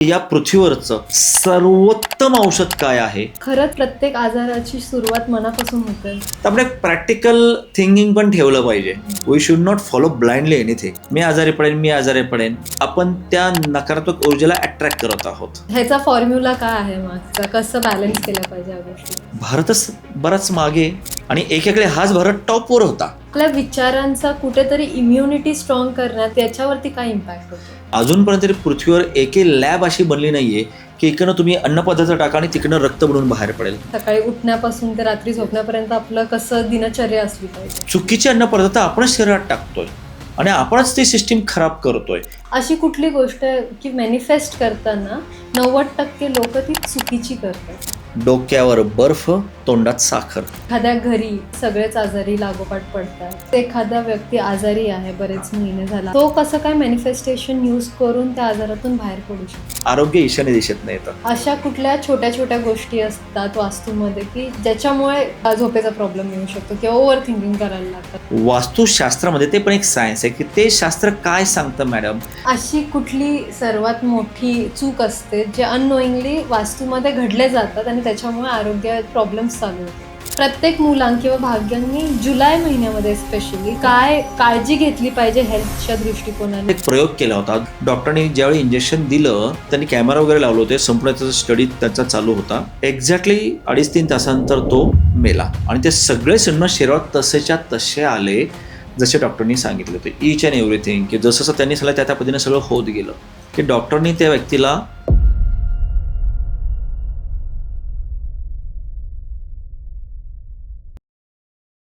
या पृथ्वीवरचं सर्वोत्तम औषध काय आहे? खरंच प्रत्येक आजाराची सुरुवात मनापासून होते. तर आपण एक प्रॅक्टिकल थिंकिंग पण ठेवलं पाहिजे. We should not follow blindly anything. मी आजारी पडेन. आपण त्या नकारात्मक ऊर्जेला अट्रॅक्ट करत आहोत. ह्याचा फॉर्म्युला काय आहे मागचा? कसं बॅलन्स केलं पाहिजे या गोष्टी? भारतच बराच मागे आणि एकेकडे हाच भारत टॉपवर होता. आपल्या विचारांचा कुठेतरी इम्युनिटी स्ट्रॉंग करण्यात याच्यावरती काय इम्पॅक्ट होतो? अजूनपर्यंत तरी पृथ्वीवर लॅब अशी बनली नाहीये की इकडनं तुम्ही अन्नपदार्थ टाका आणि तिकडनं रक्त बनून बाहेर पडेल. सकाळी उठण्यापासून ते रात्री झोपण्यापर्यंत आपलं कसं दिनचर्या असली पाहिजे? चुकीचे अन्नपदार्थ आपणच शरीरात टाकतोय आणि आपणच ती सिस्टीम खराब करतोय. अशी कुठली गोष्ट आहे की मॅनिफेस्ट करताना 90% लोक ती चुकीची करतात? डोक्यावर बर्फ, तोंडात साखर. एखाद्या घरी सगळेच आजारी लागोपाठ पडतात, एखादा व्यक्ती आजारी आहे बरेच महिने झाला, तो कसं काय मॅनिफेस्टेशन यूज करून त्या आजारातून बाहेर पडू शकतो? आरोग्य ईशान्य दिशेत नाही येतं. अशा कुठल्या छोट्या छोट्या गोष्टी असतात वास्तूमध्ये की ज्याच्यामुळे झोपेचा प्रॉब्लेम येऊ शकतो किंवा ओव्हर थिंकिंग करायला लागतात? वास्तुशास्त्रामध्ये ते पण एक सायन्स आहे की ते शास्त्र काय सांगतं मॅडम. अशी कुठली सर्वात मोठी चूक असते जे अननोईंगली वास्तूमध्ये घडले जातात आणि त्याच्यामुळे आरोग्य प्रॉब्लेम्स चालू होतात? प्रत्येक मुलां किंवा भाग्यांनी जुलै महिन्यामध्ये स्पेशली काय काळजी घेतली पाहिजे हेल्थच्या दृष्टिकोनाने? एक प्रयोग केला होता. डॉक्टरनी ज्यावेळी इंजेक्शन दिलं त्यांनी कॅमेरा वगैरे लावले होते. संपूर्ण त्याचा स्टडी त्याचा चालू होता. एक्झॅक्टली 2.5-3 तासानंतर तो मेला आणि ते सगळे सिनेमा शरीरात तसेच्या तसे आले जसे डॉक्टरनी सांगितले होते. ईच अँड एव्हरीथिंग की जसं त्यांनी सांगितलं त्या पद्धतीने सगळं होत गेलं की डॉक्टरनी त्या व्यक्तीला